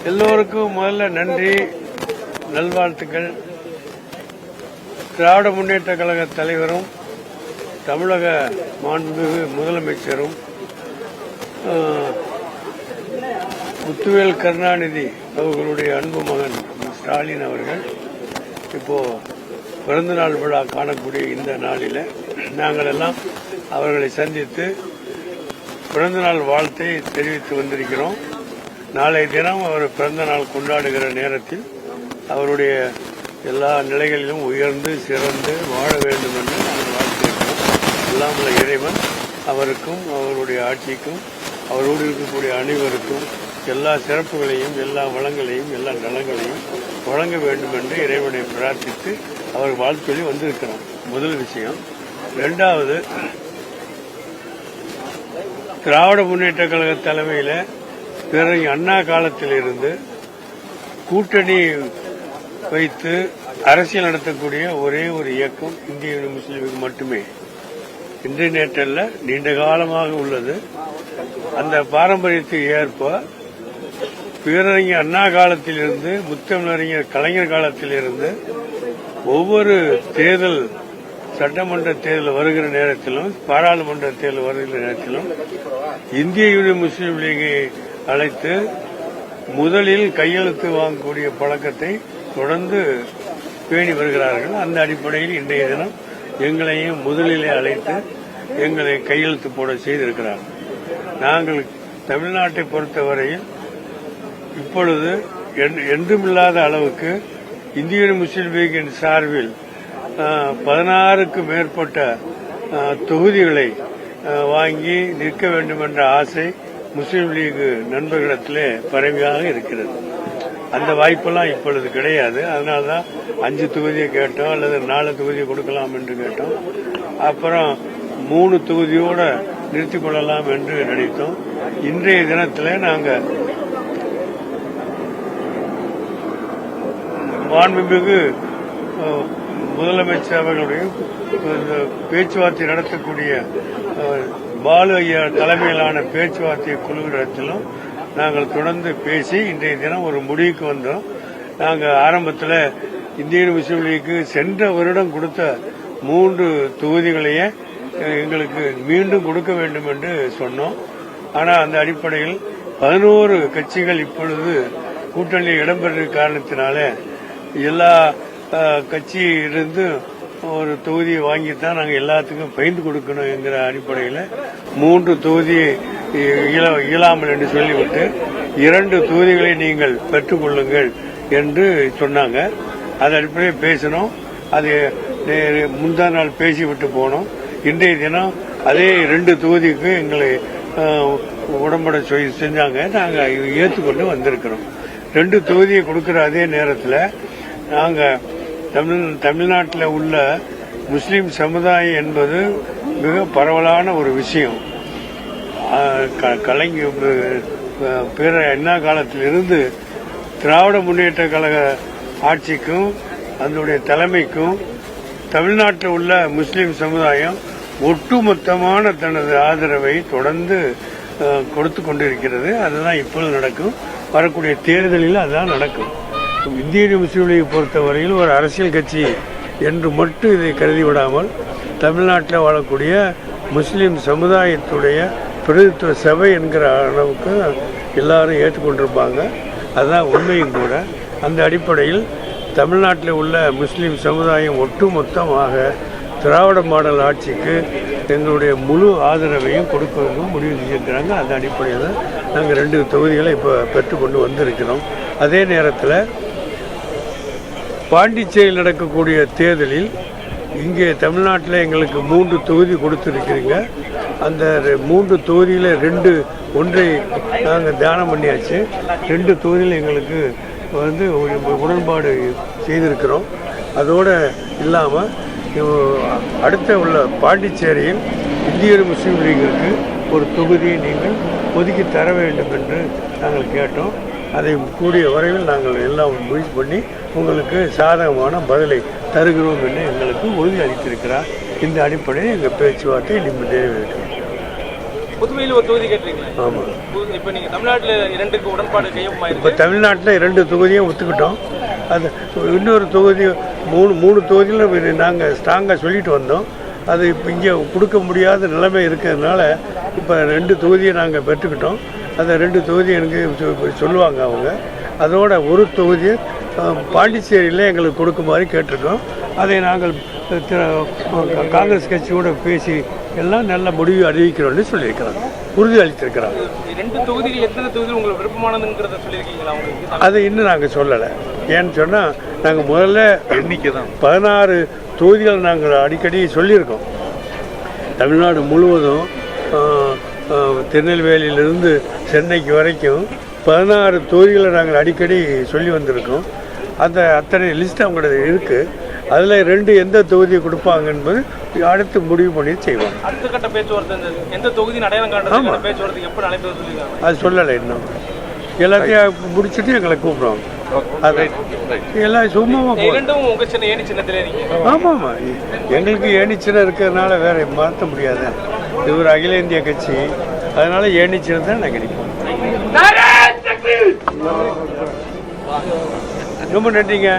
எல்லோருக்கும் முதல்ல நன்றி, நல்வாழ்த்துக்கள். திராவிட முன்னேற்ற கழக தலைவரும் தமிழக மாண்புமிகு முதலமைச்சரும் முத்துவேல் கருணாநிதி அவர்களுடைய அன்பு மகன் ஸ்டாலின் அவர்கள் இப்போ பிறந்தநாள் விழா காணக்கூடிய இந்த நாளில் நாங்கள் எல்லாம் அவர்களை சந்தித்து பிறந்தநாள் வாழ்த்தை தெரிவித்து வந்திருக்கிறோம். நாளைய தினம் அவர் பிறந்த நாள் கொண்டாடுகிற நேரத்தில் அவருடைய எல்லா நிலைகளிலும் உயர்ந்து சிறந்து வாழ வேண்டும் என்று நாங்கள் வாழ்த்திருக்கிறோம். எல்லாம் உள்ள இறைவன் அவருக்கும் அவருடைய ஆட்சிக்கும் அவரோடு இருக்கக்கூடிய அனைவருக்கும் எல்லா சிறப்புகளையும் எல்லா வளங்களையும் எல்லா நலங்களையும் வழங்க வேண்டும் என்று இறைவனை பிரார்த்தித்து அவர் வாழ்த்துக்களை வந்திருக்கிறோம். முதல் விஷயம். இரண்டாவது, திராவிட முன்னேற்ற கழக தலைமையில் பிறகு அண்ணா காலத்திலிருந்து கூட்டணி வைத்து அரசியல் நடத்தக்கூடிய ஒரே ஒரு இயக்கம் இந்திய முஸ்லீம் லீக் மட்டுமே. இன்றைய நேற்றல்ல, நீண்ட காலமாக உள்ளது. அந்த பாரம்பரியத்தை ஏற்ப பேரறிஞர் அண்ணா காலத்திலிருந்து முத்தமிழறிஞர் கலைஞர் காலத்திலிருந்து ஒவ்வொரு தேர்தல், சட்டமன்ற தேர்தல் வருகிற நேரத்திலும் பாராளுமன்ற தேர்தல் வருகிற நேரத்திலும் இந்திய யூனியன் முஸ்லீம் லீகை அழைத்து முதலில் கையெழுத்து வாங்கக்கூடிய பழக்கத்தை தொடர்ந்து பேணி வருகிறார்கள். அந்த அடிப்படையில் இன்றைய தினம் எங்களையும் முதலிலே அழைத்து எங்களை கையெழுத்து போட செய்திருக்கிறார்கள். நாங்கள் தமிழ்நாட்டை பொறுத்தவரையில் இப்பொழுது என்றுமில்லாத அளவுக்கு இந்திய முஸ்லீம் லீகின் சார்பில் 16க்கும் மேற்பட்ட தொகுதிகளை வாங்கி நிற்க வேண்டும் என்ற ஆசை முஸ்லீம் லீக் நண்பர்களிடத்திலே பரவியாக இருக்கிறது. அந்த வாய்ப்பெல்லாம் இப்பொழுது கிடையாது. அதனால்தான் 5 தொகுதியை கேட்டோம், அல்லது 4 தொகுதியை கொடுக்கலாம் என்று கேட்டோம். அப்புறம் 3 தொகுதியோடு நிறுத்திக் கொள்ளலாம் என்று நினைத்தோம். இன்றைய தினத்தில் நாங்கள் மாண்புமிகு முதலமைச்சர் அவர்களுடைய பேச்சுவார்த்தை நடத்தக்கூடிய பாலு ஐயா தலைமையிலான பேச்சுவார்த்தை குழுவிடத்திலும் நாங்கள் தொடர்ந்து பேசி இன்றைய தினம் ஒரு முடிவுக்கு வந்தோம். நாங்கள் ஆரம்பத்தில் இந்திய முஸ்லீம் லீக்கு சென்ற வருடம் கொடுத்த 3 தொகுதிகளையே எங்களுக்கு மீண்டும் கொடுக்க வேண்டும் என்று சொன்னோம். ஆனால் அந்த அடிப்படையில் 11 கட்சிகள் இப்பொழுது கூட்டணியில் இடம்பெற்ற காரணத்தினால எல்லா கட்சியிலிருந்து ஒரு தொகுதியை வாங்கித்தான் நாங்கள் எல்லாத்துக்கும் பகிர்ந்து கொடுக்கணும் என்கிற அடிப்படையில் 3 தொகுதியை இயலாமல் என்று சொல்லிவிட்டு 2 தொகுதிகளை நீங்கள் பெற்றுக் கொள்ளுங்கள் என்று சொன்னாங்க. அது அடிப்படையில் பேசினோம். அது முந்தா நாள் பேசிவிட்டு போனோம். இன்றைய தினம் அதே 2 தொகுதிக்கு எங்களை உடம்பட செஞ்சாங்க. நாங்கள் ஏற்றுக்கொண்டு வந்திருக்கிறோம். 2 தொகுதியை கொடுக்கிற அதே நேரத்தில் நாங்கள் தமிழ்நாட்டில் உள்ள முஸ்லீம் சமுதாயம் என்பது மிக பரவலான ஒரு விஷயம். பிற அண்ணா காலத்திலிருந்து திராவிட முன்னேற்ற கழக ஆட்சிக்கும் அதனுடைய தலைமைக்கும் தமிழ்நாட்டில் உள்ள முஸ்லீம் சமுதாயம் ஒட்டுமொத்தமான தனது ஆதரவை தொடர்ந்து கொடுத்து கொண்டிருக்கிறது. அதுதான் இப்பொழுது நடக்கும். வரக்கூடிய தேர்தலில் அதுதான் நடக்கும். இந்திய முஸ்லீம் லீக் பொறுத்தவரையில் ஒரு அரசியல் கட்சி என்று மட்டும் இதை கருதிவிடாமல் தமிழ்நாட்டில் வாழக்கூடிய முஸ்லீம் சமுதாயத்துடைய பிரதித்துவ சபை என்கிற அளவுக்கு எல்லாரும் ஏற்றுக்கொண்டிருப்பாங்க. அதுதான் உண்மையும் கூட. அந்த அடிப்படையில் தமிழ்நாட்டில் உள்ள முஸ்லீம் சமுதாயம் ஒட்டுமொத்தமாக திராவிட மாடல் ஆட்சிக்கு எங்களுடைய முழு ஆதரவையும் கொடுக்கவும் முடிவு செஞ்சிருக்கிறாங்க. அந்த அடிப்படையில் நாங்கள் 2 தொகுதிகளை இப்போ பெற்றுக்கொண்டு வந்திருக்கிறோம். அதே நேரத்தில் பாண்டிச்சேரியில் நடக்கக்கூடிய தேர்தலில் இங்கே தமிழ்நாட்டில் எங்களுக்கு 3 தொகுதி கொடுத்துருக்கிறீங்க. அந்த 3 தொகுதியில் ஒன்றை நாங்கள் தியானம் பண்ணியாச்சு. 2 தொகுதியில் எங்களுக்கு உடன்பாடு செய்திருக்கிறோம். அதோடு இல்லாமல் அடுத்த உள்ள பாண்டிச்சேரியில் இந்திய முஸ்லீம் லீகிற்கு ஒரு தொகுதியை நீங்கள் ஒதுக்கி தர வேண்டும் என்று நாங்கள் கேட்டோம். அதை கூடிய வரைவில் நாங்கள் எல்லாம் முயற்சி பண்ணி உங்களுக்கு சாதகமான பதிலை தருகிறோம் என்று எங்களுக்கு உறுதி அளித்திருக்கிறார். இந்த அடிப்படையில் எங்கள் பேச்சுவார்த்தை நிறைவேறுகிறது. புதுவையில் ஒரு தொகுதி கேட்டிருக்கீங்களா? ஆமாம். இப்போ நீங்கள் தமிழ்நாட்டில் 2க்கு உடன்பாடு கையொப்பமாயிருக்கு. இப்போ தமிழ்நாட்டில் 2 தொகுதியும் ஒத்துக்கிட்டோம். அது இன்னொரு தொகுதி மூணு தொகுதியில் நாங்கள் ஸ்ட்ராங்காக சொல்லிட்டு வந்தோம். அது இப்போ இங்கே கொடுக்க முடியாத நிலைமை இருக்கிறதுனால இப்போ 2 தொகுதியை நாங்கள் பெற்றுக்கிட்டோம். அந்த 2 தொகுதி எனக்கு சொல்லுவாங்க அவங்க. அதோட ஒரு தொகுதியை பாண்டிச்சேரியில் எங்களுக்கு கொடுக்குமாறு கேட்டிருக்கோம். அதை நாங்கள் காங்கிரஸ் கட்சியோட பேசி எல்லாம் நல்ல முடிவு அறிவிக்கிறோம்னு சொல்லியிருக்கிறாங்க, உறுதி அளித்திருக்கிறாங்க. 2 தொகுதிகள் எத்தனை தொகுதிகள் உங்களுக்கு விருப்பமானதுங்கிறத சொல்லியிருக்கீங்களா உங்களுக்கு? அதை இன்னும் நாங்கள் சொல்லலை. ஏன்னு சொன்னால் நாங்கள் முதல்ல எண்ணிக்கை தான் 16 தொகுதிகள் நாங்கள் அடிக்கடி சொல்லியிருக்கோம். தமிழ்நாடு முழுவதும் திருநெல்வேலியிலிருந்து சென்னைக்கு வரைக்கும் 16 தொகுதிகளை நாங்கள் அடிக்கடி சொல்லி வந்திருக்கோம். அந்த அத்தனை லிஸ்ட் அவங்களோட இருக்குது. அதில் 2 எந்த தொகுதியை கொடுப்பாங்க என்பது அடுத்து முடிவு பண்ணி செய்வாங்க. அடுத்த கட்ட பேச்சுவார்த்தை எந்த தொகுதி அடையாளம் காட்டுறது பேச்சுவார்த்தைக்கு எப்படி அழைப்பது சொல்லியிருக்காங்க? அது சொல்லலை இன்னும். எல்லாத்தையும் முடிச்சுட்டு எங்களை கூப்பிடுவாங்க. அது எல்லாம் சும்மாவாக இரண்டும் உங்கள் சின்ன ஏணி சின்னத்திலே இருக்கீங்க. ஆமாம் ஆமாம். எங்களுக்கு ஏணி சின்னம் இருக்கிறதுனால வேற மாற்ற முடியாது. இது ஒரு அகில இந்திய கட்சி, அதனால ஏணி சின்னம் தான் நாங்கள் நிற்போம். ரொம்ப நன்றிங்க.